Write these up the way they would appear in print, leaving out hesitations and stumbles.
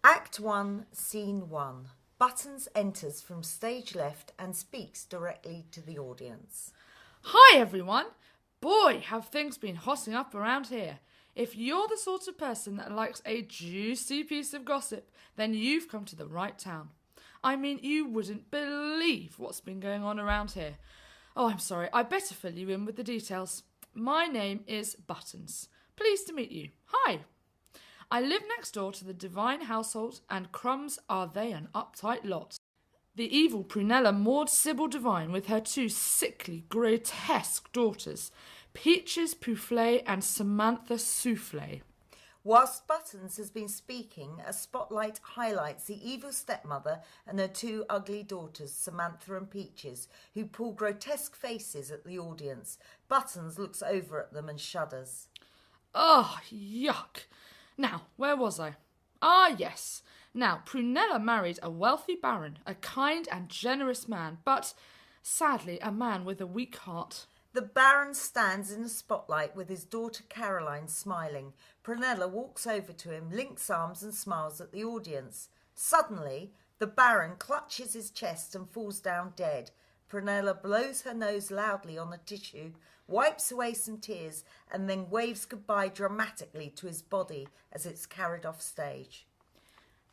Act 1, Scene 1. Buttons enters from stage left and speaks directly to the audience. Hi everyone! Boy, have things been hotting up around here. If you're the sort of person that likes a juicy piece of gossip, then you've come to the right town. I mean, you wouldn't believe what's been going on around here. Oh, I'm sorry, I better fill you in with the details. My name is Buttons. Pleased to meet you. Hi! I live next door to the Divine household, and crumbs are they an uptight lot. The evil Prunella Maud Sybil Devine with her two sickly, grotesque daughters, Peaches Poufflet and Samantha Soufflet. Whilst Buttons has been speaking, a spotlight highlights the evil stepmother and her two ugly daughters, Samantha and Peaches, who pull grotesque faces at the audience. Buttons looks over at them and shudders. Oh, yuck! Now, where was I? Ah, yes. Now, Prunella married a wealthy baron, a kind and generous man, but, sadly, a man with a weak heart. The baron stands in the spotlight with his daughter Caroline smiling. Prunella walks over to him, links arms and smiles at the audience. Suddenly, the baron clutches his chest and falls down dead. Prunella blows her nose loudly on a tissue, wipes away some tears, and then waves goodbye dramatically to his body as it's carried off stage.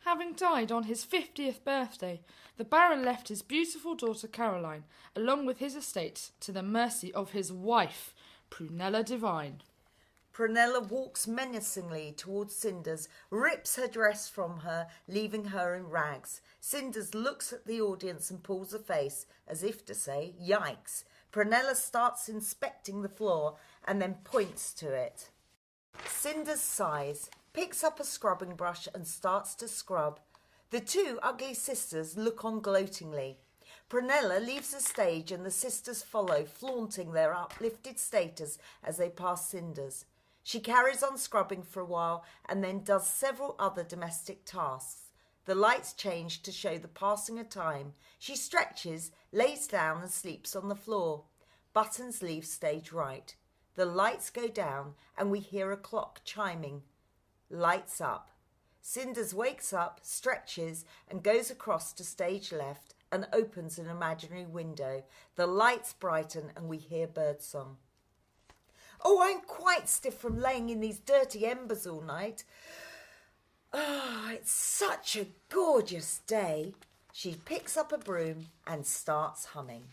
Having died on his 50th birthday, the Baron left his beautiful daughter Caroline, along with his estate, to the mercy of his wife, Prunella Devine. Prunella walks menacingly towards Cinders, rips her dress from her, leaving her in rags. Cinders looks at the audience and pulls a face, as if to say, yikes. Prunella starts inspecting the floor and then points to it. Cinders sighs, picks up a scrubbing brush and starts to scrub. The two ugly sisters look on gloatingly. Prunella leaves the stage and the sisters follow, flaunting their uplifted status as they pass Cinders. She carries on scrubbing for a while and then does several other domestic tasks. The lights change to show the passing of time. She stretches, lays down and sleeps on the floor. Buttons leaves stage right. The lights go down and we hear a clock chiming. Lights up. Cinders wakes up, stretches and goes across to stage left and opens an imaginary window. The lights brighten and we hear birdsong. Oh, I'm quite stiff from laying in these dirty embers all night. Oh, it's such a gorgeous day. She picks up a broom and starts humming.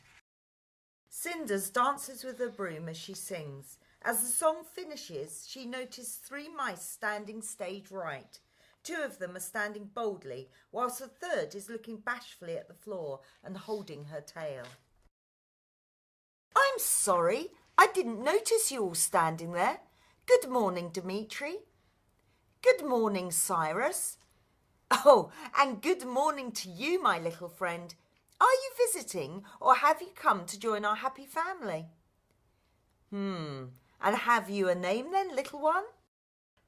Cinders dances with her broom as she sings. As the song finishes, she notices 3 mice standing stage right. 2 of them are standing boldly, whilst the third is looking bashfully at the floor and holding her tail. I'm sorry, I didn't notice you all standing there. Good morning, Dimitri. Good morning, Cyrus. Oh, and good morning to you, my little friend. Are you visiting, or have you come to join our happy family? And have you a name then, little one?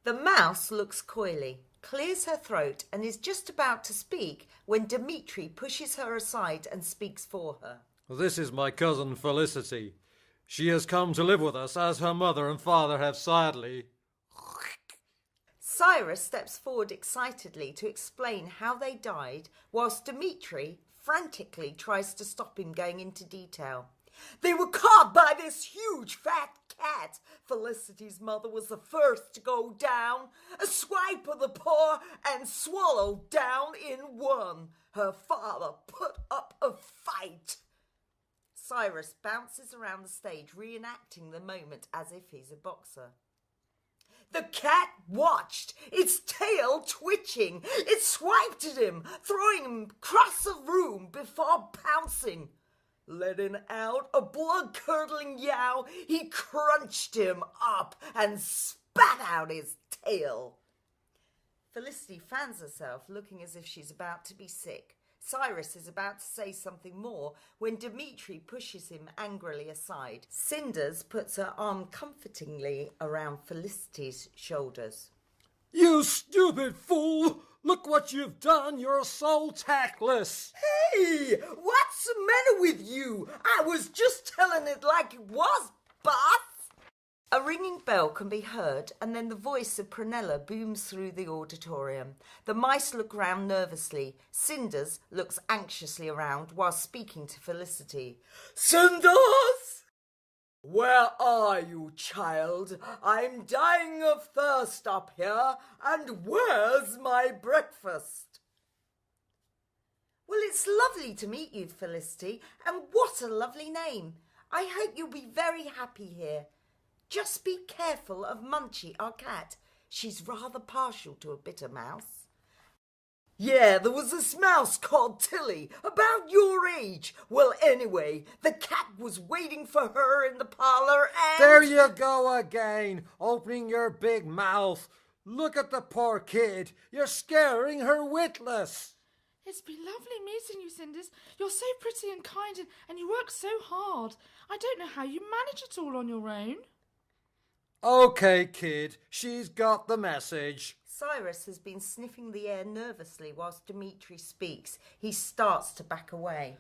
The mouse looks coyly, clears her throat and is just about to speak when Dimitri pushes her aside and speaks for her. This is my cousin Felicity. She has come to live with us as her mother and father have sadly... Cyrus steps forward excitedly to explain how they died, whilst Dimitri frantically tries to stop him going into detail. They were caught by this huge fat cat. Felicity's mother was the first to go down. A swipe of the paw and swallowed down in one. Her father put up a fight. Cyrus bounces around the stage, reenacting the moment as if he's a boxer. The cat watched, its tail twitching. It swiped at him, throwing him across the room before pouncing. Letting out a blood-curdling yowl, he crunched him up and spat out his tail. Felicity fans herself, looking as if she's about to be sick. Cyrus is about to say something more when Dimitri pushes him angrily aside. Cinders puts her arm comfortingly around Felicity's shoulders. You stupid fool! Look what you've done! You're so tactless! Hey, what's the matter with you? I was just telling it like it was, boss. A ringing bell can be heard, and then the voice of Prunella booms through the auditorium. The mice look round nervously. Cinders looks anxiously around while speaking to Felicity. "Cinders! Where are you, child? I'm dying of thirst up here, and where's my breakfast?" "Well, it's lovely to meet you, Felicity, and what a lovely name. I hope you'll be very happy here. Just be careful of Munchie, our cat. She's rather partial to a bitter mouse." "Yeah, there was this mouse called Tilly, about your age. Well, anyway, the cat was waiting for her in the parlour and—" There you go again, opening your big mouth. Look at the poor kid. You're scaring her witless. It's been lovely meeting you, Cinders. You're so pretty and kind, and you work so hard. I don't know how you manage it all on your own. Okay, kid, she's got the message. Cyrus has been sniffing the air nervously whilst Dimitri speaks. He starts to back away.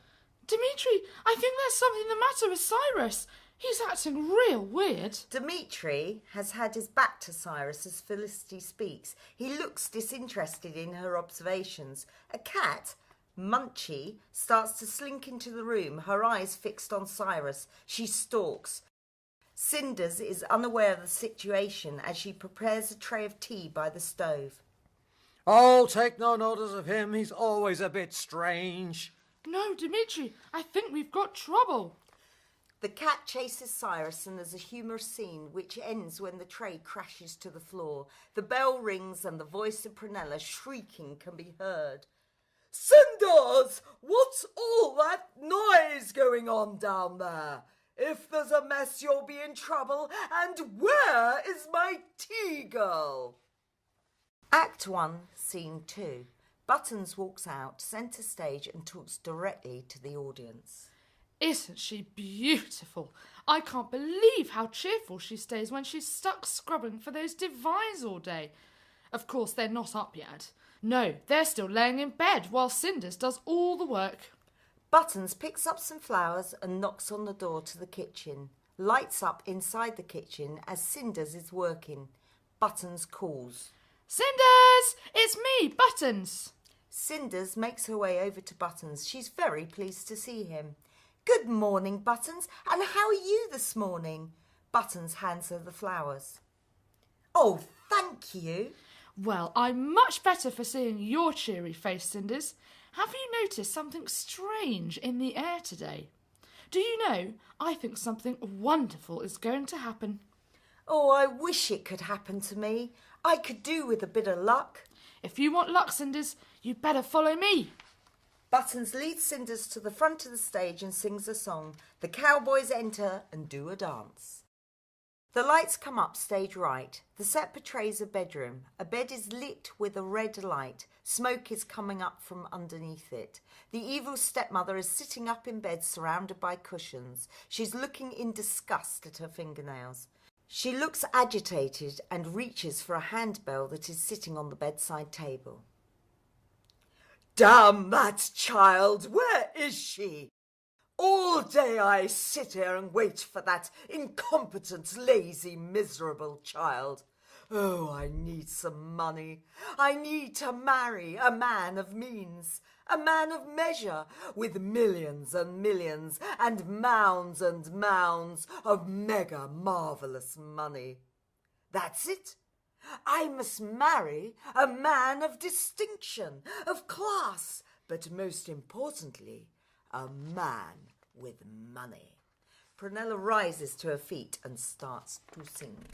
Dimitri, I think there's something the matter with Cyrus. He's acting real weird. Dimitri has had his back to Cyrus as Felicity speaks. He looks disinterested in her observations. A cat, Munchie, starts to slink into the room, her eyes fixed on Cyrus. She stalks. Cinders is unaware of the situation as she prepares a tray of tea by the stove. Oh, take no notice of him. He's always a bit strange. No, Dimitri, I think we've got trouble. The cat chases Cyrus and there's a humorous scene which ends when the tray crashes to the floor. The bell rings and the voice of Prunella shrieking can be heard. "Cinders, what's all that noise going on down there? If there's a mess, you'll be in trouble. And where is my tea girl?" Act 1, Scene 2. Buttons walks out, centre stage, and talks directly to the audience. Isn't she beautiful? I can't believe how cheerful she stays when she's stuck scrubbing for those divines all day. Of course, they're not up yet. No, they're still laying in bed while Cinders does all the work. Buttons picks up some flowers and knocks on the door to the kitchen. Lights up inside the kitchen as Cinders is working. Buttons calls. Cinders! It's me, Buttons! Cinders makes her way over to Buttons. She's very pleased to see him. "Good morning, Buttons, and how are you this morning?" Buttons hands her the flowers. "Oh, thank you." Well, I'm much better for seeing your cheery face, Cinders. Have you noticed something strange in the air today? Do you know, I think something wonderful is going to happen. "Oh, I wish it could happen to me. I could do with a bit of luck." If you want luck, Cinders, you'd better follow me. Buttons leads Cinders to the front of the stage and sings a song. The cowboys enter and do a dance. The lights come up stage right. The set portrays a bedroom. A bed is lit with a red light. Smoke is coming up from underneath it. The evil stepmother is sitting up in bed surrounded by cushions. She's looking in disgust at her fingernails. She looks agitated and reaches for a handbell that is sitting on the bedside table. "Damn that child! Where is she? All day I sit here and wait for that incompetent, lazy, miserable child. Oh, I need some money. I need to marry a man of means, a man of measure, with millions and millions and mounds of mega marvellous money. That's it. I must marry a man of distinction, of class, but most importantly, a man with money." Prunella rises to her feet and starts to sing.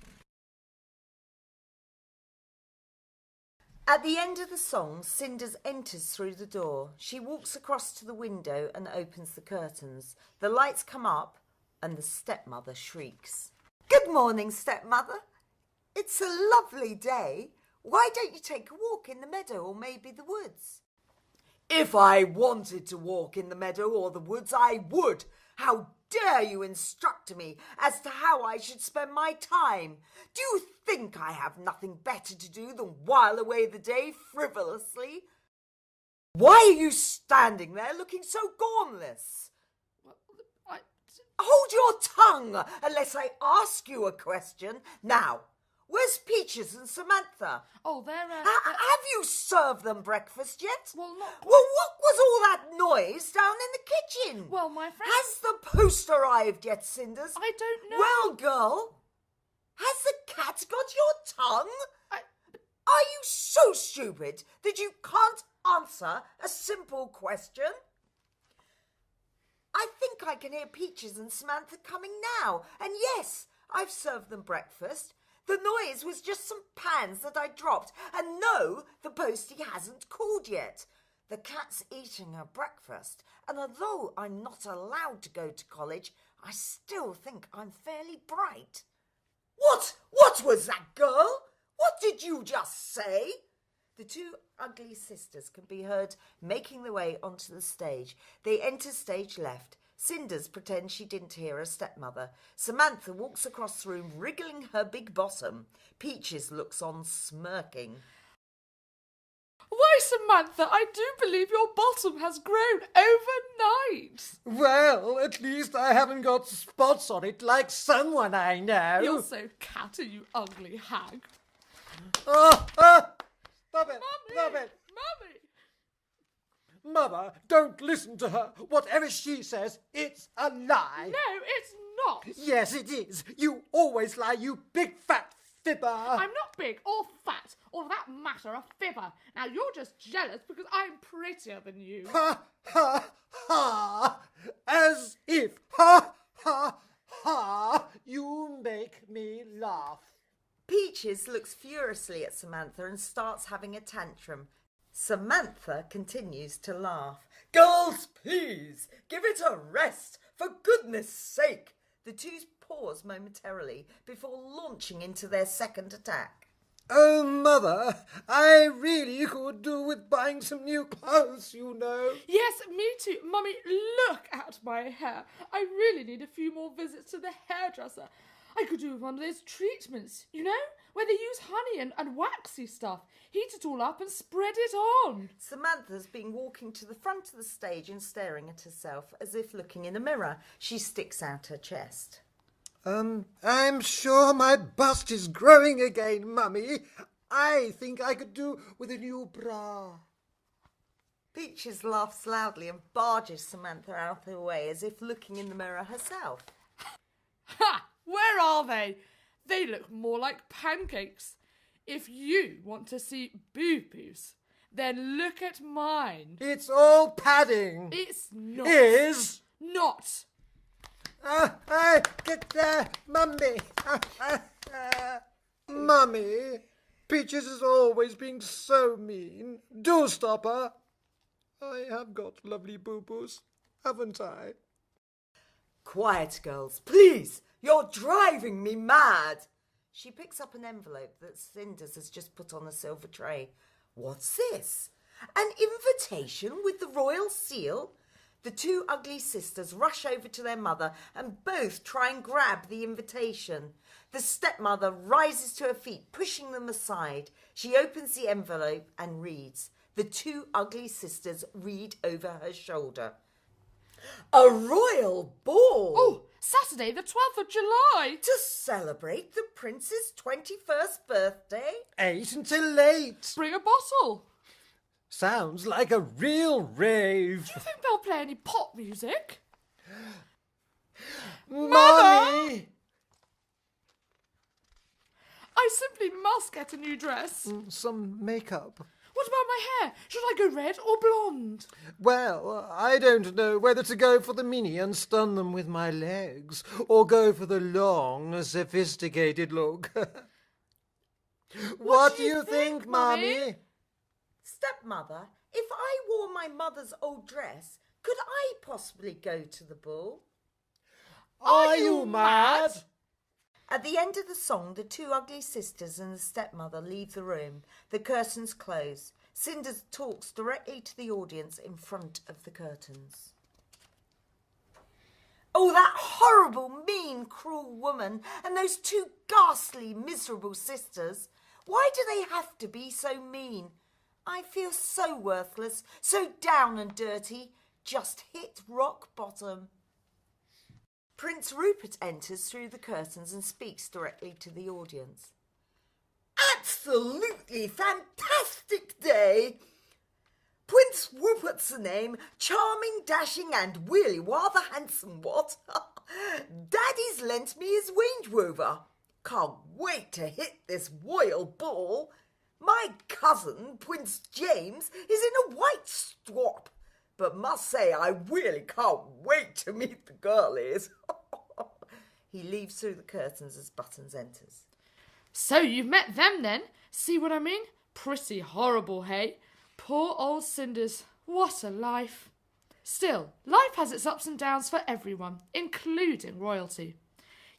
At the end of the song, Cinders enters through the door. She walks across to the window and opens the curtains. The lights come up and the stepmother shrieks. "Good morning, stepmother. It's a lovely day. Why don't you take a walk in the meadow or maybe the woods?" "If I wanted to walk in the meadow or the woods, I would. How dare you instruct me as to how I should spend my time? Do you think I have nothing better to do than while away the day frivolously? Why are you standing there looking so gormless?" Well, Hold your tongue unless I ask you a question. Now, where's Peaches and Samantha? Oh, they're... Have you served them breakfast yet? Well, not quite. Well, what was all that noise down in the kitchen? Well, my friend... Has the post arrived yet, Cinders? I don't know. Well, girl, has the cat got your tongue? Are you so stupid that you can't answer a simple question? I think I can hear Peaches and Samantha coming now. And yes, I've served them breakfast. The noise was just some pans that I dropped. And no, the postie hasn't called yet. The cat's eating her breakfast. And although I'm not allowed to go to college, I still think I'm fairly bright. What was that, girl? What did you just say? The two ugly sisters can be heard making their way onto the stage. They enter stage left. Cinders pretends she didn't hear her stepmother. Samantha walks across the room, wriggling her big bottom. Peaches looks on, smirking. Why, Samantha, I do believe your bottom has grown overnight. Well, at least I haven't got spots on it like someone I know. You're so catty, you ugly hag. Stop it! Mummy! Stop it! Mummy! Mother, don't listen to her. Whatever she says, it's a lie. No, it's not. Yes, it is. You always lie, you big fat fibber. I'm not big or fat or, for that matter, a fibber. Now, you're just jealous because I'm prettier than you. Ha, ha, ha. As if, ha, ha, ha, you make me laugh. Peaches looks furiously at Samantha and starts having a tantrum. Samantha continues to laugh. Girls, please, give it a rest, for goodness sake. The two pause momentarily before launching into their second attack. Oh, Mother, I really could do with buying some new clothes, you know. Yes, me too. Mummy, look at my hair. I really need a few more visits to the hairdresser. I could do with one of those treatments, you know, where they use honey and waxy stuff. Heat it all up and spread it on. Samantha's been walking to the front of the stage and staring at herself as if looking in a mirror. She sticks out her chest. I'm sure my bust is growing again, Mummy. I think I could do with a new bra. Peaches laughs loudly and barges Samantha out of the way as if looking in the mirror herself. Ha! Where are they? They look more like pancakes. If you want to see boo-boos, then look at mine. It's all padding. It's not. Is? Not. Get there, Mummy. Mummy, Peaches is always being so mean. Do stop her. I have got lovely boo-boos, haven't I? Quiet, girls, please. You're driving me mad. She picks up an envelope that Cinders has just put on a silver tray. What's this? An invitation with the royal seal? The two ugly sisters rush over to their mother and both try and grab the invitation. The stepmother rises to her feet, pushing them aside. She opens the envelope and reads. The two ugly sisters read over her shoulder. A royal ball! Oh, Saturday the 12th of July. To celebrate the prince's 21st birthday? 8 until late. Bring a bottle. Sounds like a real rave. Do you think they'll play any pop music? Mummy! I simply must get a new dress. Some makeup. What about my hair? Should I go red or blonde? Well, I don't know whether to go for the mini and stun them with my legs, or go for the long, sophisticated look. What do you think, Mummy? Stepmother, if I wore my mother's old dress, could I possibly go to the ball? Are you mad? At the end of the song, the two ugly sisters and the stepmother leave the room. The curtains close. Cinders talks directly to the audience in front of the curtains. Oh, that horrible, mean, cruel woman and those two ghastly, miserable sisters. Why do they have to be so mean? I feel so worthless, so down and dirty. Just hit rock bottom. Prince Rupert enters through the curtains and speaks directly to the audience. Absolutely fantastic day! Prince Rupert's the name, charming, dashing and really rather handsome, what? Daddy's lent me his Range Rover. Can't wait to hit this royal ball. My cousin, Prince James, is in a white strop, but must say I really can't wait to meet the girlies. He leaves through the curtains as Buttons enters. So you've met them then? See what I mean? Pretty horrible, hey? Poor old Cinders. What a life. Still, life has its ups and downs for everyone, including royalty.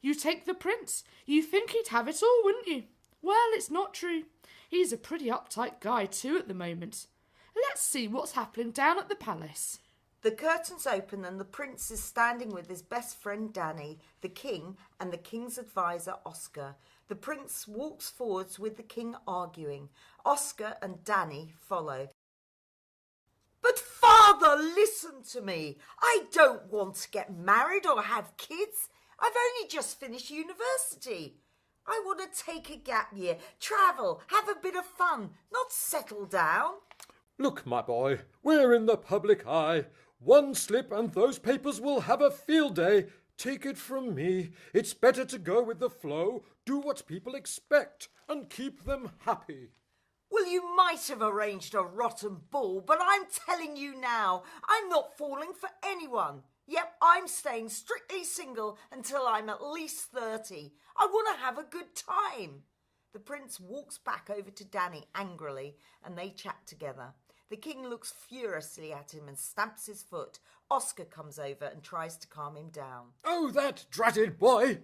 You take the prince. You think he'd have it all, wouldn't you? Well, it's not true. He's a pretty uptight guy too at the moment. Let's see what's happening down at the palace. The curtains open and the prince is standing with his best friend Danny, the king, and the king's advisor Oscar. The prince walks forwards with the king arguing. Oscar and Danny follow. But father, listen to me. I don't want to get married or have kids. I've only just finished university. I want to take a gap year, travel, have a bit of fun, not settle down. Look, my boy, we're in the public eye. One slip and those papers will have a field day. Take it from me. It's better to go with the flow, do what people expect, and keep them happy. Well, you might have arranged a rotten ball, but I'm telling you now, I'm not falling for anyone. Yep, I'm staying strictly single until I'm at least 30. I want to have a good time. The prince walks back over to Danny angrily and they chat together. The king looks furiously at him and stamps his foot. Oscar comes over and tries to calm him down. Oh, that dratted boy!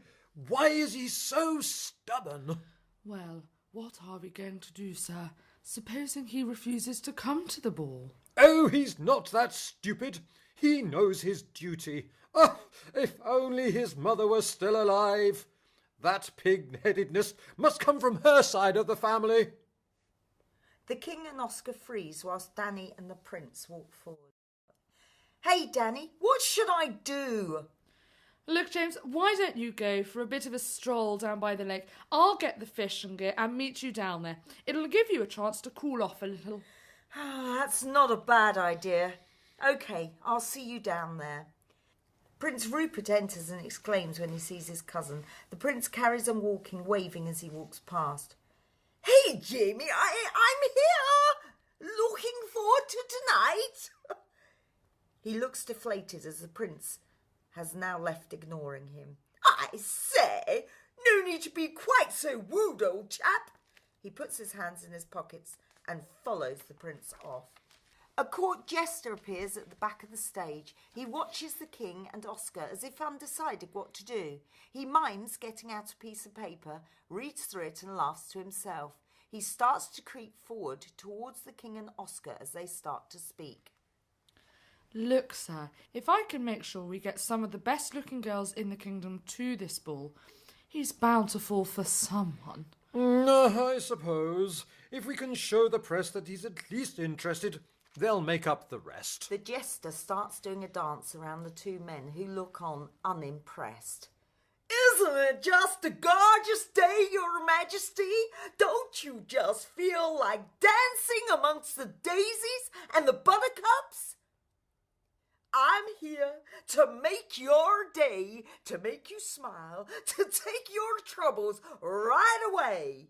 Why is he so stubborn? Well, what are we going to do, sir? Supposing he refuses to come to the ball? Oh, he's not that stupid. He knows his duty. Oh, if only his mother were still alive. That pig-headedness must come from her side of the family. The king and Oscar freeze whilst Danny and the prince walk forward. Hey, Danny, what should I do? Look, James, why don't you go for a bit of a stroll down by the lake? I'll get the fish and gear and meet you down there. It'll give you a chance to cool off a little. That's not a bad idea. OK, I'll see you down there. Prince Rupert enters and exclaims when he sees his cousin. The prince carries on walking, waving as he walks past. Hey, Jamie, I'm here. Looking forward to tonight. He looks deflated as the prince has now left, ignoring him. I say, no need to be quite so rude, old chap. He puts his hands in his pockets and follows the prince off. A court jester appears at the back of the stage. He watches the king and Oscar as if undecided what to do. He mimes getting out a piece of paper, reads through it and laughs to himself. He starts to creep forward towards the king and Oscar as they start to speak. Look, sir, if I can make sure we get some of the best-looking girls in the kingdom to this ball, he's bound to fall for someone. I suppose. If we can show the press that he's at least interested, they'll make up the rest. The jester starts doing a dance around the two men who look on unimpressed. Isn't it just a gorgeous day, Your Majesty? Don't you just feel like dancing amongst the daisies and the buttercups? I'm here to make your day, to make you smile, to take your troubles right away.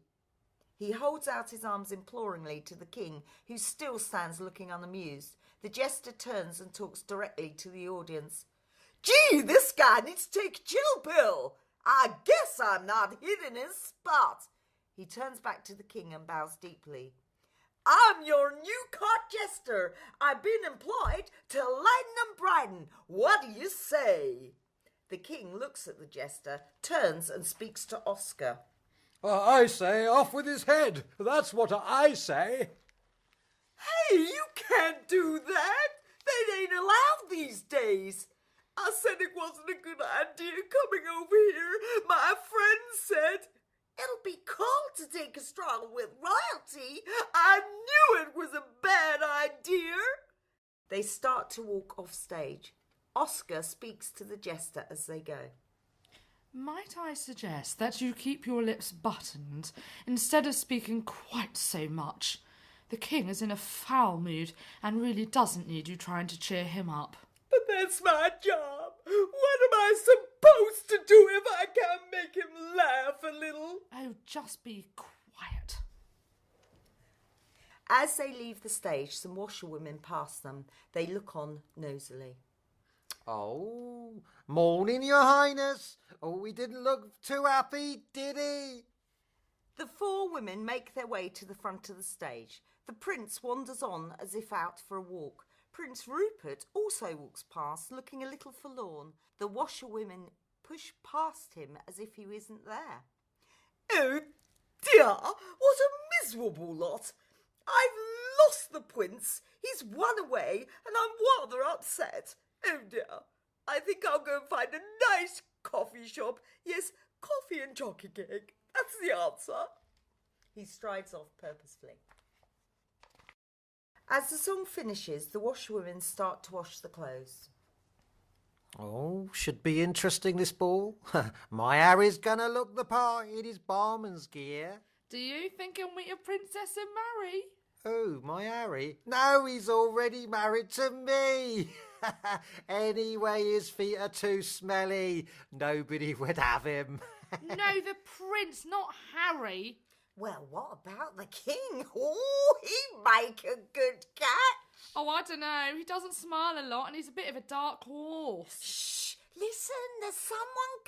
He holds out his arms imploringly to the king, who still stands looking unamused. The jester turns and talks directly to the audience. Gee, this guy needs to take a chill pill. I guess I'm not hitting his spot. He turns back to the king and bows deeply. I'm your new court jester. I've been employed to lighten and brighten. What do you say? The king looks at the jester, turns and speaks to Oscar. I say off with his head. That's what I say. Hey, you can't do that. They ain't allowed these days. I said it wasn't a good idea coming over here. My friend said, it'll be cool to take a stroll with royalty. I knew it was a bad idea. They start to walk off stage. Oscar speaks to the jester as they go. Might I suggest that you keep your lips buttoned instead of speaking quite so much? The king is in a foul mood and really doesn't need you trying to cheer him up. But that's my job. What am I supposed to do if I can't make him laugh a little? Oh, just be quiet. As they leave the stage, some washerwomen pass them. They look on nosily. Oh, morning, your highness. Oh, he didn't look too happy, did he? The four women make their way to the front of the stage. The prince wanders on as if out for a walk. Prince Rupert also walks past, looking a little forlorn. The washerwomen push past him as if he isn't there. Oh dear, what a miserable lot. I've lost the prince. He's run away and I'm rather upset. Oh dear, I think I'll go and find a nice coffee shop. Yes, coffee and jockey cake. That's the answer. He strides off purposefully. As the song finishes, the washerwomen start to wash the clothes. Oh, should be interesting, this ball. My Harry's gonna look the part in his barman's gear. Do you think he'll meet a princess and marry? Oh, my Harry? No, he's already married to me. Anyway, his feet are too smelly. Nobody would have him. No, the prince, not Harry. Well, what about the king? Oh, he'd make a good cat. Oh, I don't know. He doesn't smile a lot and he's a bit of a dark horse. Shh, listen, there's someone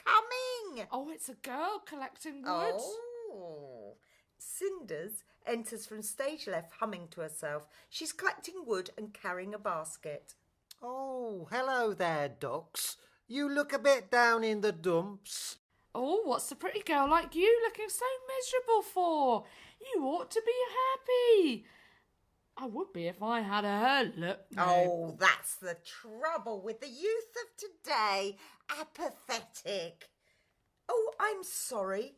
coming. Oh, it's a girl collecting wood. Oh. Cinders enters from stage left, humming to herself. She's collecting wood and carrying a basket. Oh, hello there, ducks. You look a bit down in the dumps. Oh, what's a pretty girl like you looking so miserable for? You ought to be happy. I would be if I had her look. No. Oh, that's the trouble with the youth of today. Apathetic. Oh, I'm sorry.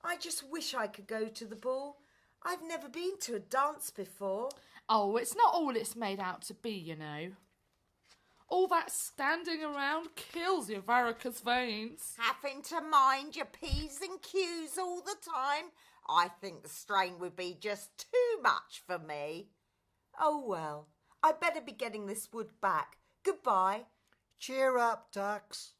I just wish I could go to the ball. I've never been to a dance before. Oh, it's not all it's made out to be, you know. All that standing around kills your varicose veins. Having to mind your P's and Q's all the time. I think the strain would be just too much for me. Oh well, I'd better be getting this wood back. Goodbye. Cheer up, ducks.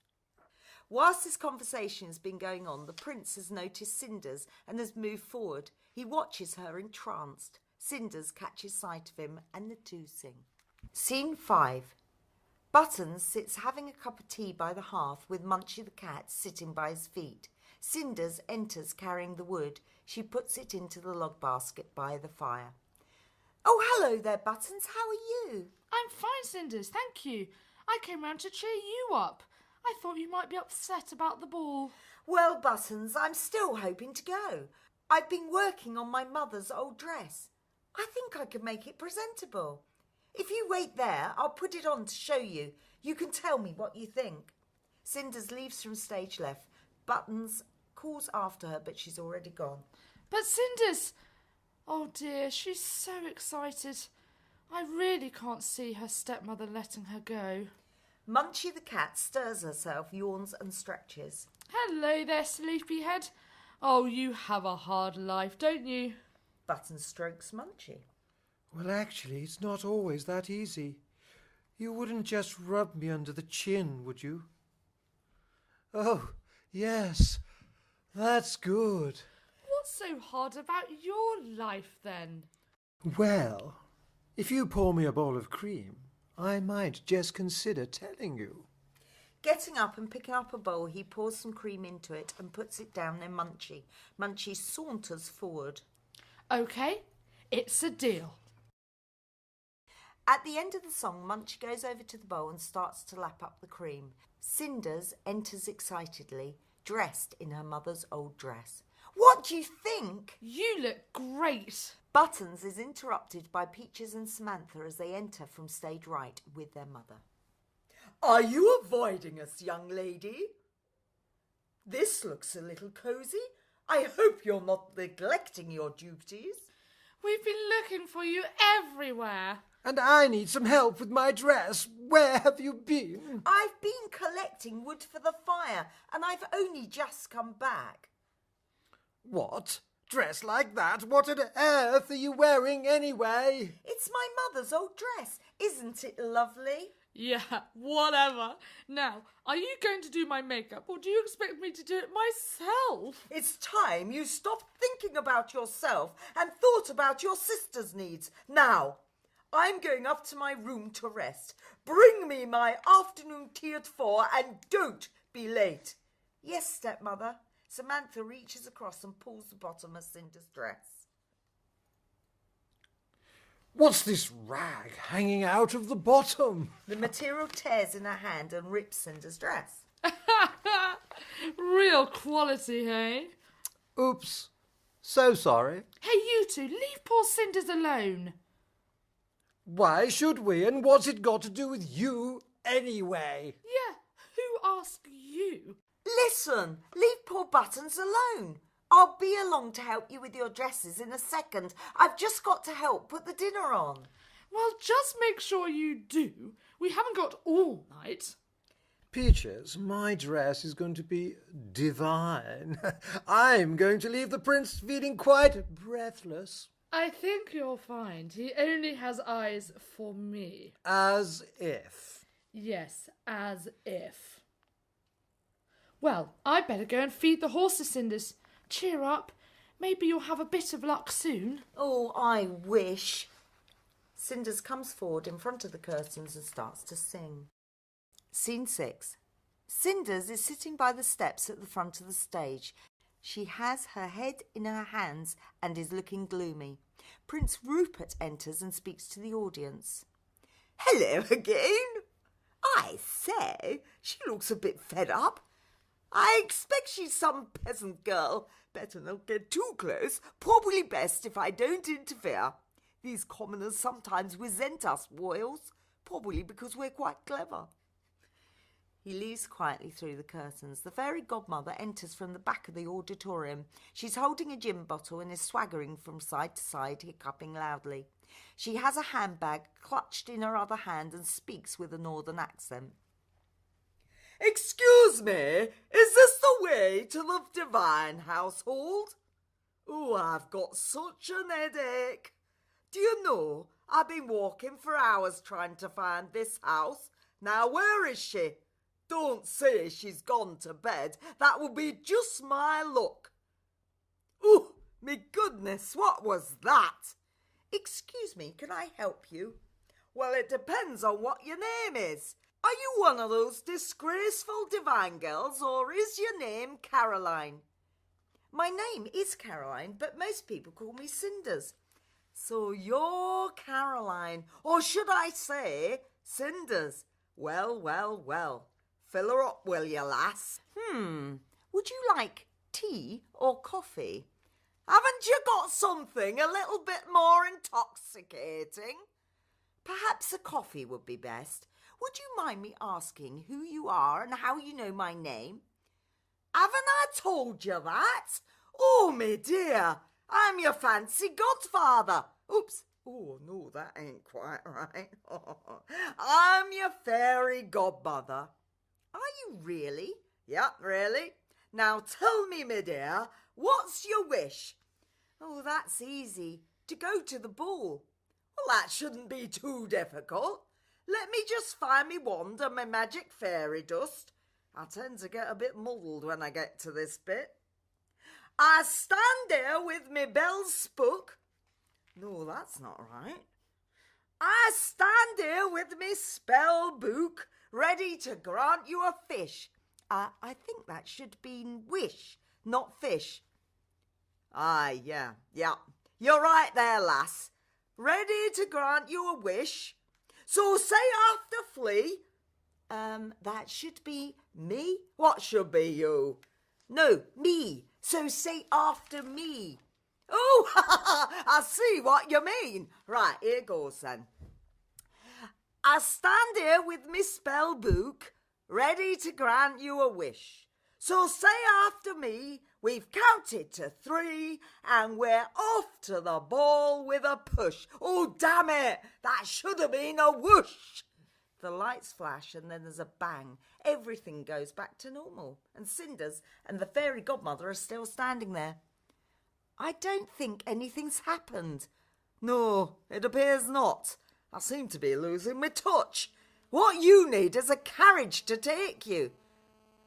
Whilst this conversation has been going on, the prince has noticed Cinders and has moved forward. He watches her entranced. Cinders catches sight of him and the two sing. Scene 5. Buttons sits having a cup of tea by the hearth with Munchie the cat sitting by his feet. Cinders enters carrying the wood. She puts it into the log basket by the fire. Oh, hello there, Buttons. How are you? I'm fine, Cinders, thank you. I came round to cheer you up. I thought you might be upset about the ball. Well, Buttons, I'm still hoping to go. I've been working on my mother's old dress. I think I could make it presentable. If you wait there, I'll put it on to show you. You can tell me what you think. Cinders leaves from stage left. Buttons calls after her, but she's already gone. But Cinders... Oh dear, she's so excited. I really can't see her stepmother letting her go. Munchie the cat stirs herself, yawns and stretches. Hello there, sleepyhead. Oh, you have a hard life, don't you? Buttons strokes Munchie. Well, actually, it's not always that easy. You wouldn't just rub me under the chin, would you? Oh, yes, that's good. What's so hard about your life, then? Well, if you pour me a bowl of cream, I might just consider telling you. Getting up and picking up a bowl, he pours some cream into it and puts it down near Munchie. Munchie saunters forward. OK, it's a deal. At the end of the song, Munchie goes over to the bowl and starts to lap up the cream. Cinders enters excitedly, dressed in her mother's old dress. What do you think? You look great. Buttons is interrupted by Peaches and Samantha as they enter from stage right with their mother. Are you avoiding us, young lady? This looks a little cosy. I hope you're not neglecting your duties. We've been looking for you everywhere. And I need some help with my dress. Where have you been? I've been collecting wood for the fire, and I've only just come back. What? Dress like that? What on earth are you wearing anyway? It's my mother's old dress. Isn't it lovely? Yeah, whatever. Now, are you going to do my makeup, or do you expect me to do it myself? It's time you stopped thinking about yourself and thought about your sister's needs. Now, I'm going up to my room to rest. Bring me my afternoon tea at 4 and don't be late. Yes, stepmother. Samantha reaches across and pulls the bottom of Cinder's dress. What's this rag hanging out of the bottom? The material tears in her hand and rips Cinder's dress. Real quality, hey? Oops. So sorry. Hey, you two, leave poor Cinders alone. Why should we? And what's it got to do with you anyway? Yeah, who asked you? Listen, leave poor Buttons alone. I'll be along to help you with your dresses in a second. I've just got to help put the dinner on. Well, just make sure you do. We haven't got all night. Peaches, my dress is going to be divine. I'm going to leave the prince feeling quite breathless. I think you'll find he only has eyes for me. As if. Yes, as if. Well, I'd better go and feed the horses, Cinders. Cheer up. Maybe you'll have a bit of luck soon. Oh, I wish. Cinders comes forward in front of the curtains and starts to sing. Scene 6. Cinders is sitting by the steps at the front of the stage. She has her head in her hands and is looking gloomy. Prince Rupert enters and speaks to the audience. Hello again. I say, she looks a bit fed up. I expect she's some peasant girl. Better not get too close. Probably best if I don't interfere. These commoners sometimes resent us royals, probably because we're quite clever. He leaves quietly through the curtains. The fairy godmother enters from the back of the auditorium. She's holding a gin bottle and is swaggering from side to side, hiccuping loudly. She has a handbag clutched in her other hand and speaks with a northern accent. Excuse me, is this the way to the Divine household? Oh, I've got such an headache. Do you know, I've been walking for hours trying to find this house. Now, where is she? Don't say she's gone to bed. That would be just my luck. Oh, me goodness, what was that? Excuse me, can I help you? Well, it depends on what your name is. Are you one of those disgraceful divine girls, or is your name Caroline? My name is Caroline, but most people call me Cinders. So you're Caroline, or should I say Cinders? Well, well, well. Fill her up, will you, lass? Would you like tea or coffee? Haven't you got something a little bit more intoxicating? Perhaps a coffee would be best. Would you mind me asking who you are and how you know my name? Haven't I told you that? Oh, me dear, I'm your fancy godfather. Oops. Oh, no, that ain't quite right. I'm your fairy godmother. Are you really? Yep, really. Now tell me, me dear, what's your wish? Oh, that's easy. To go to the ball. Well, that shouldn't be too difficult. Let me just find me wand and my magic fairy dust. I tend to get a bit muddled when I get to this bit. I stand there with me bells spook. No, that's not right. I stand here with me spell book, ready to grant you a fish. I think that should be wish, not fish. Aye, yeah. You're right there, lass. Ready to grant you a wish. So say after flea. That should be me. What should be you? No, me. So say after me. Oh, I see what you mean. Right, here goes then. I stand here with me spell book, ready to grant you a wish. So say after me, we've counted to 3 and we're off to the ball with a push. Oh, damn it, that should have been a whoosh. The lights flash and then there's a bang. Everything goes back to normal and Cinders and the fairy godmother are still standing there. I don't think anything's happened. No, it appears not. I seem to be losing my touch. What you need is a carriage to take you.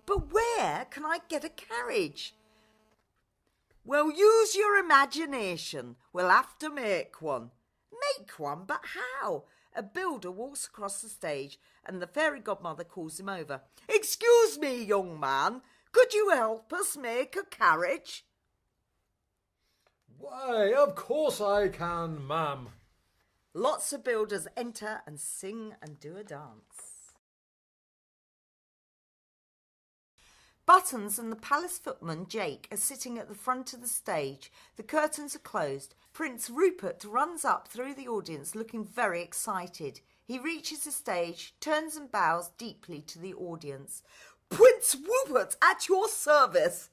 But where can I get a carriage? Well, use your imagination. We'll have to make one. Make one? But how? A builder walks across the stage and the fairy godmother calls him over. Excuse me, young man. Could you help us make a carriage? Why, of course I can, ma'am. Lots of builders enter and sing and do a dance. Buttons and the palace footman, Jake, are sitting at the front of the stage. The curtains are closed. Prince Rupert runs up through the audience looking very excited. He reaches the stage, turns and bows deeply to the audience. Prince Rupert at your service.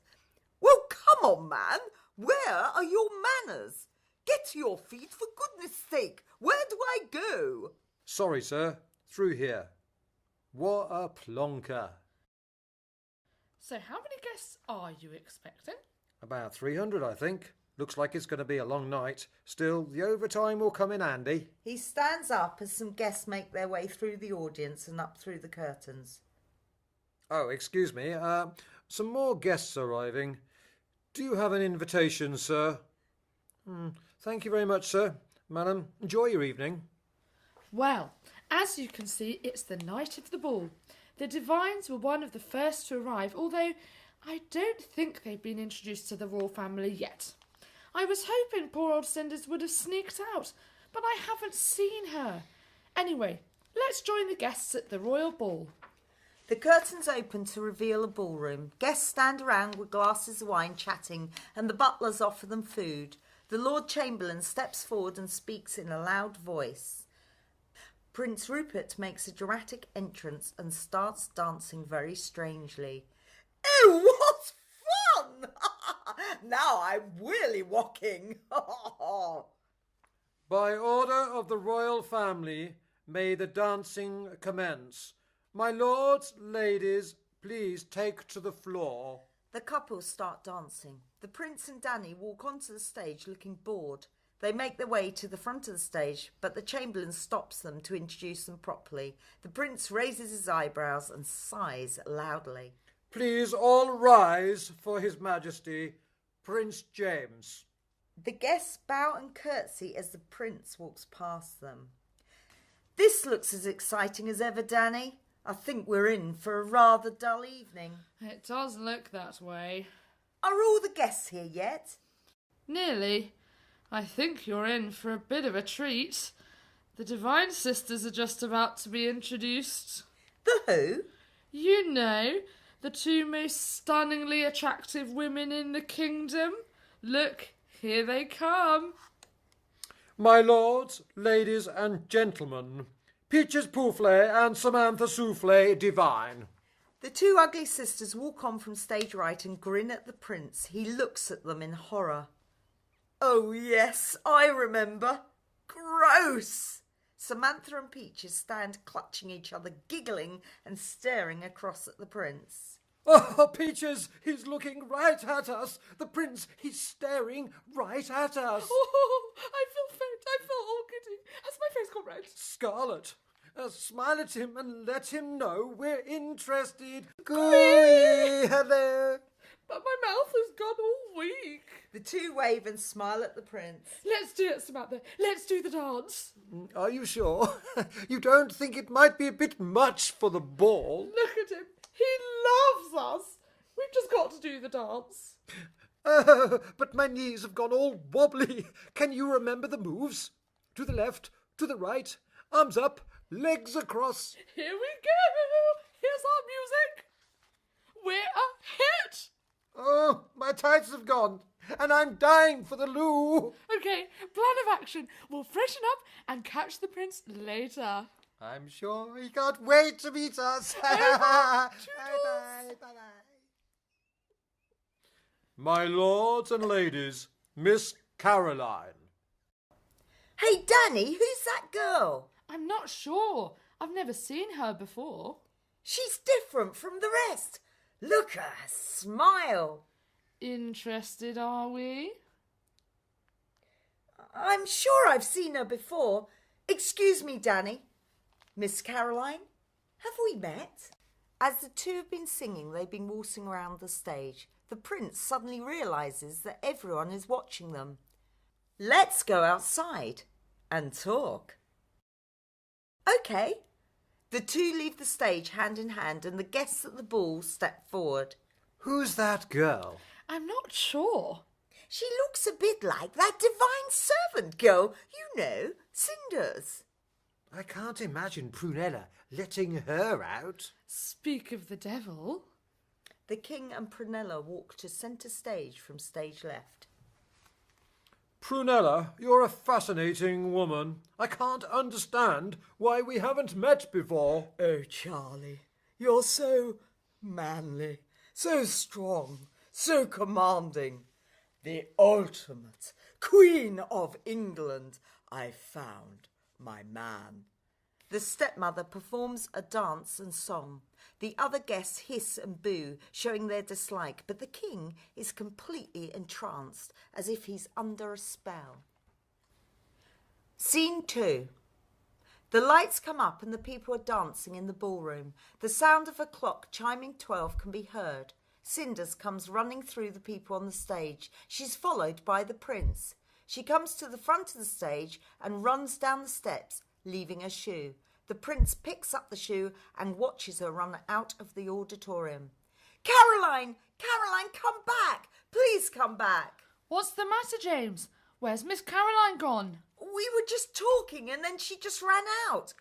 Well, come on, man. Where are your manners? Get to your feet, for goodness sake. Where do I go? Sorry, sir. Through here. What a plonker. So how many guests are you expecting? About 300, I think. Looks like it's going to be a long night. Still, the overtime will come in handy. He stands up as some guests make their way through the audience and up through the curtains. Oh, excuse me. Some more guests arriving. Do you have an invitation, sir? Thank you very much, sir. Madam, enjoy your evening. Well, as you can see, it's the night of the ball. The Divines were one of the first to arrive, although I don't think they've been introduced to the royal family yet. I was hoping poor old Cinders would have sneaked out, but I haven't seen her. Anyway, let's join the guests at the royal ball. The curtains open to reveal a ballroom. Guests stand around with glasses of wine chatting and the butlers offer them food. The Lord Chamberlain steps forward and speaks in a loud voice. Prince Rupert makes a dramatic entrance and starts dancing very strangely. Oh, what fun! Now I'm really walking. By order of the royal family, may the dancing commence. My lords, ladies, please take to the floor. The couple start dancing. The prince and Danny walk onto the stage looking bored. They make their way to the front of the stage, but the Chamberlain stops them to introduce them properly. The prince raises his eyebrows and sighs loudly. Please all rise for His Majesty, Prince James. The guests bow and curtsy as the prince walks past them. This looks as exciting as ever, Danny. I think we're in for a rather dull evening. It does look that way. Are all the guests here yet? Nearly. I think you're in for a bit of a treat. The Divine Sisters are just about to be introduced. The who? You know, the two most stunningly attractive women in the kingdom. Look, here they come. My lords, ladies and gentlemen, Peaches Poufflet and Samantha Soufflet Divine. The two ugly sisters walk on from stage right and grin at the prince. He looks at them in horror. Oh, yes, I remember. Gross! Samantha and Peaches stand clutching each other, giggling and staring across at the prince. Oh, Peaches, he's looking right at us. The prince, he's staring right at us. Oh, I feel faint. I feel all giddy. Has my face gone red? Scarlet, smile at him and let him know we're interested. Gooey, hello. But my mouth has gone all weak. The two wave and smile at the prince. Let's do it, Samantha. Let's do the dance. Are you sure? You don't think it might be a bit much for the ball? Look at him. He loves us. We've just got to do the dance. But my knees have gone all wobbly. Can you remember the moves? To the left, to the right, arms up, legs across. Here we go. Here's our music. We're a hit. Oh, my tights have gone, and I'm dying for the loo. Okay, plan of action. We'll freshen up and catch the prince later. I'm sure he can't wait to meet us. Over. Bye-bye. Bye-bye. My lords and ladies, Miss Caroline. Hey, Danny, who's that girl? I'm not sure. I've never seen her before. She's different from the rest. Look at her smile. Interested, are we? I'm sure I've seen her before. Excuse me, Danny. Miss Caroline, have we met? As the two have been singing, they've been waltzing around the stage. The prince suddenly realises that everyone is watching them. Let's go outside and talk. OK. The two leave the stage hand in hand and the guests at the ball step forward. Who's that girl? I'm not sure. She looks a bit like that divine servant girl, you know, Cinders. I can't imagine Prunella letting her out. Speak of the devil. The king and Prunella walk to centre stage from stage left. Prunella, you're a fascinating woman. I can't understand why we haven't met before. Oh, Charlie, you're so manly, so strong, so commanding. The ultimate Queen of England. I've found my man. The stepmother performs a dance and song. The other guests hiss and boo, showing their dislike, but the king is completely entranced, as if he's under a spell. Scene 2. The lights come up and the people are dancing in the ballroom. The sound of a clock chiming 12 can be heard. Cinders comes running through the people on the stage. She's followed by the prince. She comes to the front of the stage and runs down the steps, leaving a shoe. The prince picks up the shoe and watches her run out of the auditorium. Caroline! Caroline, come back! Please come back! What's the matter, James? Where's Miss Caroline gone? We were just talking and then she just ran out.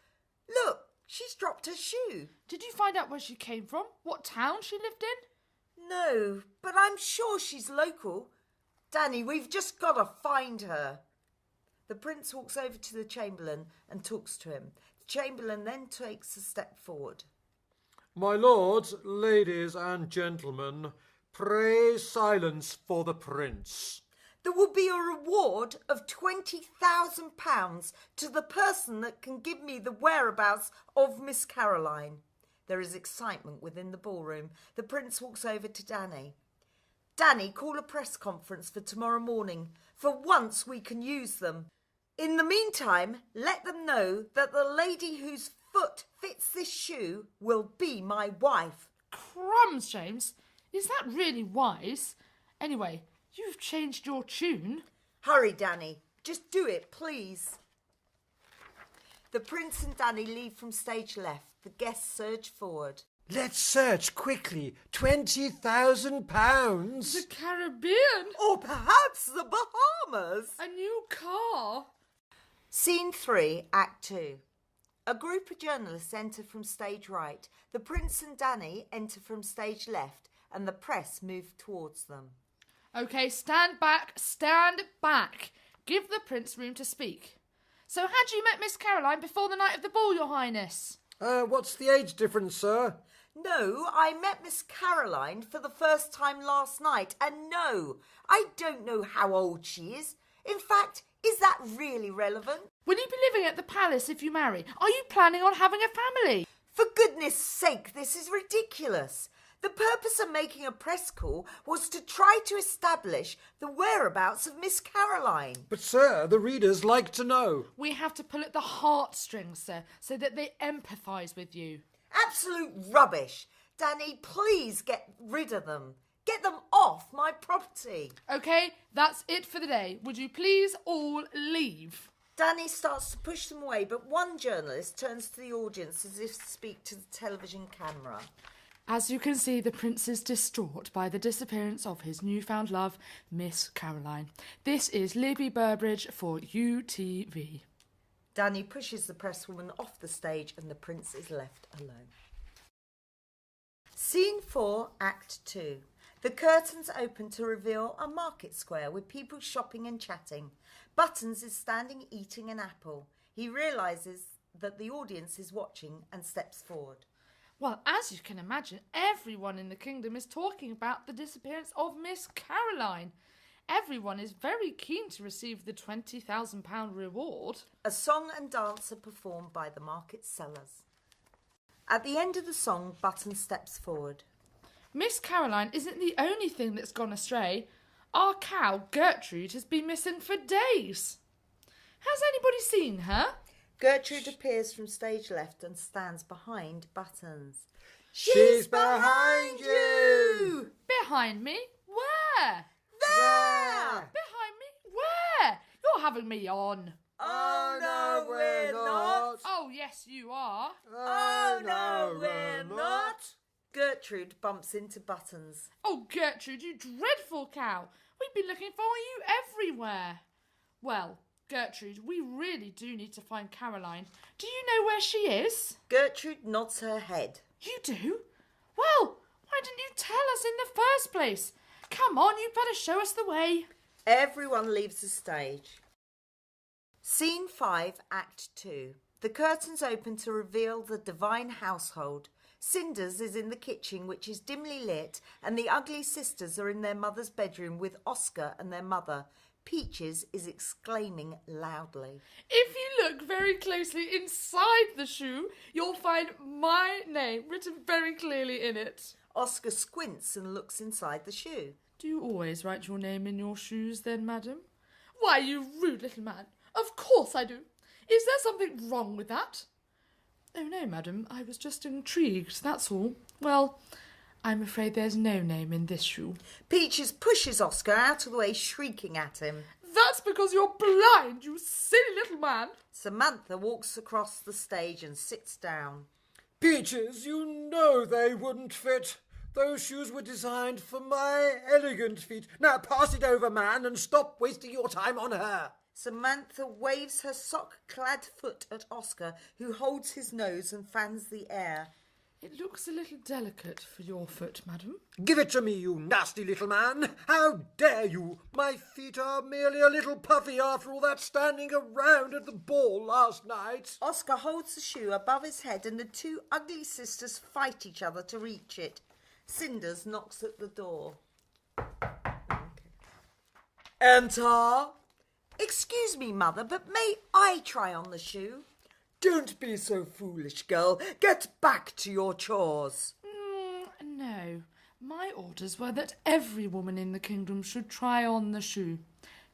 Look, she's dropped her shoe. Did you find out where she came from? What town she lived in? No, but I'm sure she's local. Danny, we've just got to find her. The prince walks over to the chamberlain and talks to him. The chamberlain then takes a step forward. My lords, ladies and gentlemen, pray silence for the prince. There will be a reward of £20,000 to the person that can give me the whereabouts of Miss Caroline. There is excitement within the ballroom. The prince walks over to Danny. Danny, call a press conference for tomorrow morning. For once we can use them. In the meantime, let them know that the lady whose foot fits this shoe will be my wife. Crumbs, James. Is that really wise? Anyway, you've changed your tune. Hurry, Danny. Just do it, please. The prince and Danny leave from stage left. The guests surge forward. Let's search quickly. £20,000. The Caribbean. Or perhaps the Bahamas. A new car. Scene 3, Act 2. A group of journalists enter from stage right. The prince and Danny enter from stage left, and the press move towards them. OK, stand back, stand back. Give the prince room to speak. So had you met Miss Caroline before the night of the ball, Your Highness? What's the age difference, sir? No, I met Miss Caroline for the first time last night, and no, I don't know how old she is. In fact, is that really relevant? Will you be living at the palace if you marry? Are you planning on having a family? For goodness sake, this is ridiculous. The purpose of making a press call was to try to establish the whereabouts of Miss Caroline. But, sir, the readers like to know. We have to pull at the heartstrings, sir, so that they empathise with you. Absolute rubbish. Danny, please get rid of them. Get them off my property. OK, that's it for the day. Would you please all leave? Danny starts to push them away, but one journalist turns to the audience as if to speak to the television camera. As you can see, the prince is distraught by the disappearance of his newfound love, Miss Caroline. This is Libby Burbridge for UTV. Danny pushes the presswoman off the stage and the prince is left alone. Scene 4, Act 2. The curtains open to reveal a market square with people shopping and chatting. Buttons is standing eating an apple. He realises that the audience is watching and steps forward. Well, as you can imagine, everyone in the kingdom is talking about the disappearance of Miss Caroline. Everyone is very keen to receive the £20,000 reward. A song and dance are performed by the market sellers. At the end of the song, Button steps forward. Miss Caroline isn't the only thing that's gone astray. Our cow, Gertrude, has been missing for days. Has anybody seen her? Gertrude appears from stage left and stands behind Buttons. She's behind you! Behind me? Where? There! Behind me? Where? You're having me on. Oh, no, we're not. Oh, yes, you are. Oh, no, we're not. Gertrude bumps into Buttons. Oh, Gertrude, you dreadful cow. We've been looking for you everywhere. Well, Gertrude, we really do need to find Caroline. Do you know where she is? Gertrude nods her head. You do? Well, why didn't you tell us in the first place? Come on, you'd better show us the way. Everyone leaves the stage. Scene 5, Act 2. The curtains open to reveal the divine household. Cinders is in the kitchen, which is dimly lit, and the ugly sisters are in their mother's bedroom with Oscar and their mother. Peaches is exclaiming loudly. If you look very closely inside the shoe, you'll find my name written very clearly in it. Oscar squints and looks inside the shoe. Do you always write your name in your shoes then, madam? Why, you rude little man. Of course I do. Is there something wrong with that? Oh, no, madam. I was just intrigued, that's all. Well, I'm afraid there's no name in this shoe. Peaches pushes Oscar out of the way, shrieking at him. That's because you're blind, you silly little man. Samantha walks across the stage and sits down. Peaches, you know they wouldn't fit. Those shoes were designed for my elegant feet. Now pass it over, man, and stop wasting your time on her. Samantha waves her sock-clad foot at Oscar, who holds his nose and fans the air. It looks a little delicate for your foot, madam. Give it to me, you nasty little man. How dare you? My feet are merely a little puffy after all that standing around at the ball last night. Oscar holds the shoe above his head and the two ugly sisters fight each other to reach it. Cinders knocks at the door. Enter. Excuse me, Mother, but may I try on the shoe? Don't be so foolish, girl. Get back to your chores. No. My orders were that every woman in the kingdom should try on the shoe.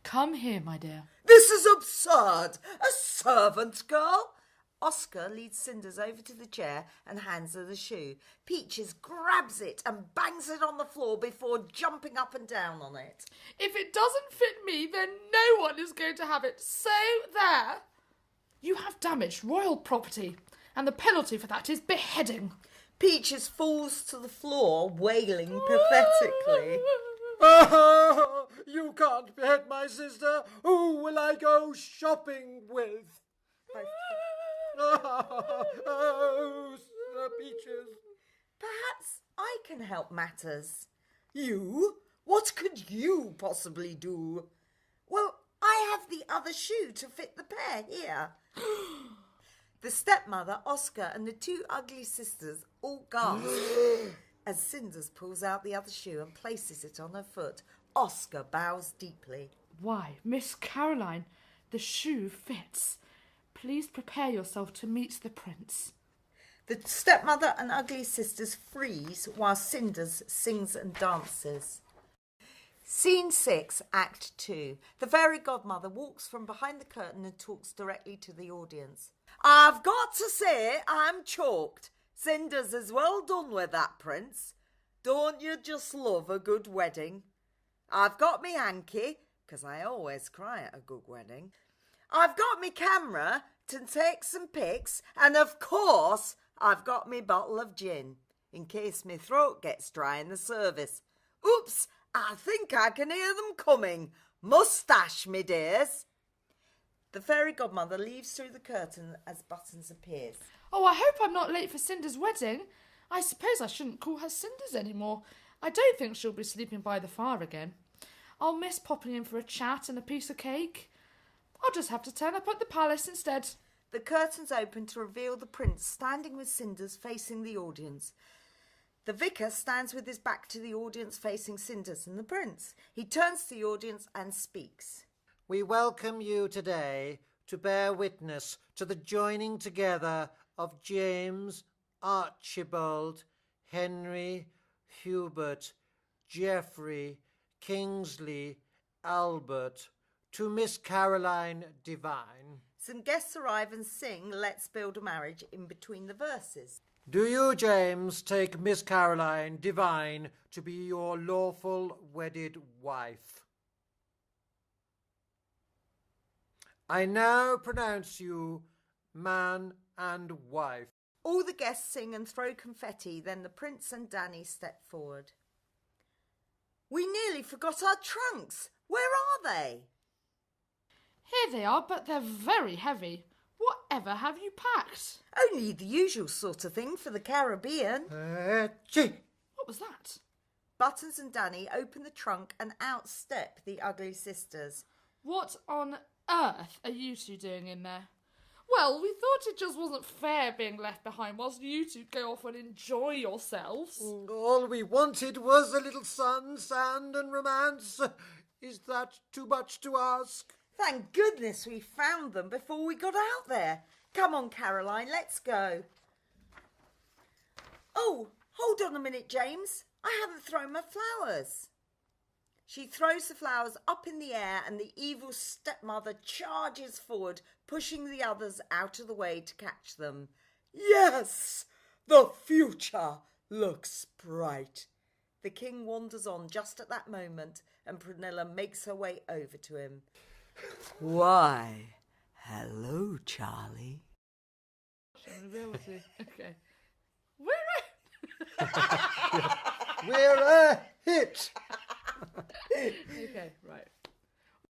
Come here, my dear. This is absurd. A servant girl? Oscar leads Cinders over to the chair and hands her the shoe. Peaches grabs it and bangs it on the floor before jumping up and down on it. If it doesn't fit me, then no one is going to have it. So there. You have damaged royal property, and the penalty for that is beheading. Peaches falls to the floor, wailing pathetically. Oh, you can't behead my sister. Who will I go shopping with? Oh, Peaches. Perhaps I can help matters. You? What could you possibly do? Well, I have the other shoe to fit the pair here. The stepmother, Oscar, and the two ugly sisters all gasp as Cinders pulls out the other shoe and places it on her foot. Oscar bows deeply. Why, Miss Caroline, the shoe fits. Please prepare yourself to meet the prince. The stepmother and ugly sisters freeze while Cinders sings and dances. Scene 6, Act 2. The fairy godmother walks from behind the curtain and talks directly to the audience. I've got to say I'm choked. Cinders is well done with that, Prince. Don't you just love a good wedding? I've got me hanky, 'cause I always cry at a good wedding. I've got me camera to take some pics, and of course I've got me bottle of gin, in case me throat gets dry in the service. Oops, I think I can hear them coming. Moustache, me dears. The fairy godmother leaves through the curtain as Buttons appears. Oh, I hope I'm not late for Cinder's wedding. I suppose I shouldn't call her Cinders anymore. I don't think she'll be sleeping by the fire again. I'll miss popping in for a chat and a piece of cake. I'll just have to turn up at the palace instead. The curtains open to reveal the prince standing with Cinders facing the audience. The vicar stands with his back to the audience facing Cinders and the prince. He turns to the audience and speaks. We welcome you today to bear witness to the joining together of James, Archibald, Henry, Hubert, Geoffrey, Kingsley, Albert, to Miss Caroline Devine. Some guests arrive and sing Let's Build a Marriage in between the verses. Do you, James, take Miss Caroline Devine to be your lawful wedded wife? I now pronounce you man and wife. All the guests sing and throw confetti, then the prince and Danny step forward. We nearly forgot our trunks. Where are they? Here they are, but they're very heavy. Whatever have you packed? Only the usual sort of thing for the Caribbean. What was that? Buttons and Danny open the trunk and out step the ugly sisters. What on earth are you two doing in there? Well, we thought it just wasn't fair being left behind whilst you two go off and enjoy yourselves. All we wanted was a little sun, sand and romance. Is that too much to ask? Thank goodness we found them before we got out there. Come on, Caroline, let's go. Oh, hold on a minute, James. I haven't thrown my flowers. She throws the flowers up in the air and the evil stepmother charges forward, pushing the others out of the way to catch them. Yes, the future looks bright. The king wanders on just at that moment and Prunella makes her way over to him. Why, hello, Charlie. Shall we be able to? Okay. We're a hit. Okay, right.